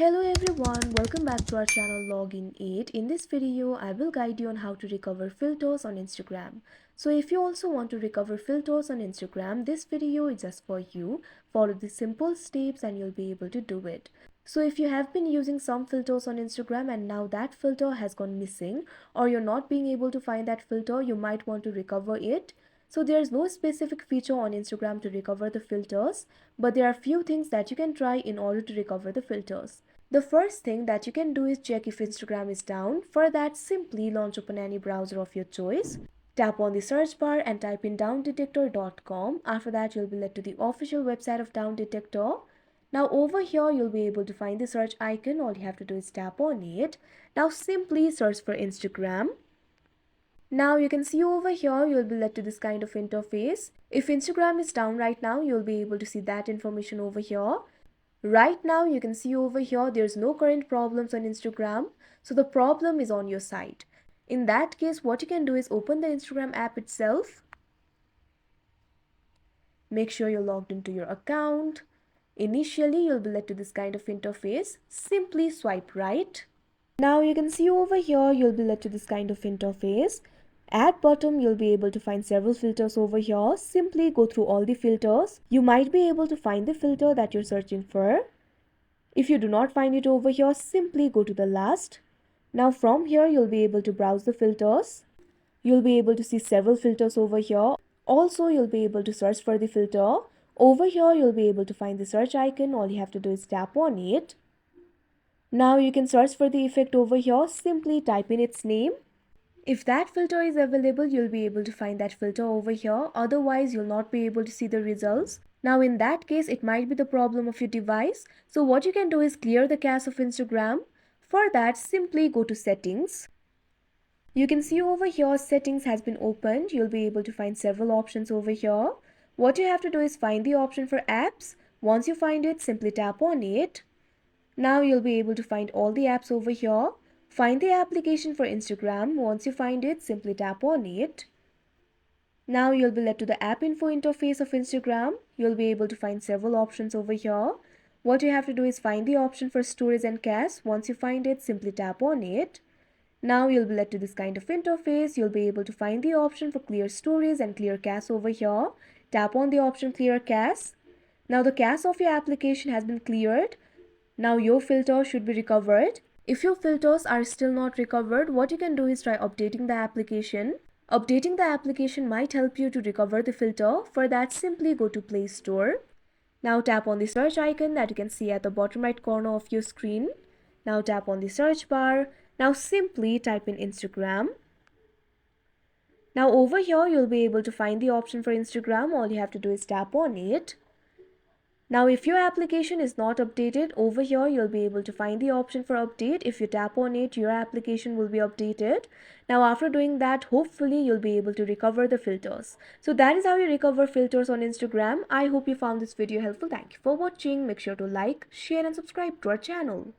Hello everyone, welcome back to our channel Login 8. In this video, I will guide you on how to recover filters on Instagram. So if you also want to recover filters on Instagram, this video is just for you. Follow the simple steps and you'll be able to do it. So if you have been using some filters on Instagram and now that filter has gone missing, or you're not being able to find that filter, you might want to recover it. So there's no specific feature on Instagram to recover the filters, but there are few things that you can try in order to recover the filters. The first thing that you can do is check if Instagram is down. For that, simply launch open any browser of your choice. Tap on the search bar and type in downdetector.com. After that, you'll be led to the official website of Down Detector. Now over here, you'll be able to find the search icon. All you have to do is tap on it. Now simply search for Instagram. Now you can see over here, you'll be led to this kind of interface. If Instagram is down right now, you'll be able to see that information over here. Right now, you can see over here, there's no current problems on Instagram. So the problem is on your site. In that case, what you can do is open the Instagram app itself. Make sure you're logged into your account. Initially, you'll be led to this kind of interface. Simply swipe right. Now you can see over here, you'll be led to this kind of interface. At bottom, you'll be able to find several filters over here. Simply go through all the filters. You might be able to find the filter that you're searching for. If you do not find it over here, simply go to the last. Now from here, you'll be able to browse the filters. You'll be able to see several filters over here. Also, you'll be able to search for the filter. Over here, you'll be able to find the search icon. All you have to do is tap on it. Now you can search for the effect over here. Simply type in its name. If that filter is available, you'll be able to find that filter over here. Otherwise, you'll not be able to see the results. Now in that case, it might be the problem of your device. So what you can do is clear the cache of Instagram. For that, simply go to settings. You can see over here, settings has been opened. You'll be able to find several options over here. What you have to do is find the option for apps. Once you find it, simply tap on it. Now you'll be able to find all the apps over here. Find the application for Instagram. Once you find it, simply tap on it. Now you'll be led to the app info interface of Instagram. You'll be able to find several options over here. What you have to do is find the option for storage and cache. Once you find it, simply tap on it. Now you'll be led to this kind of interface. You'll be able to find the option for clear storage and clear cache over here. Tap on the option clear cache. Now the cache of your application has been cleared. Now your filter should be recovered. If your filters are still not recovered, what you can do is try updating the application. Updating the application might help you to recover the filter. For that, simply go to Play Store. Now tap on the search icon that you can see at the bottom right corner of your screen. Now tap on the search bar. Now simply type in Instagram. Now over here, you'll be able to find the option for Instagram. All you have to do is tap on it. Now if your application is not updated, over here you'll be able to find the option for update. If you tap on it, your application will be updated. Now after doing that, hopefully you'll be able to recover the filters. So that is how you recover filters on Instagram. I hope you found this video helpful. Thank you for watching. Make sure to like, share and subscribe to our channel.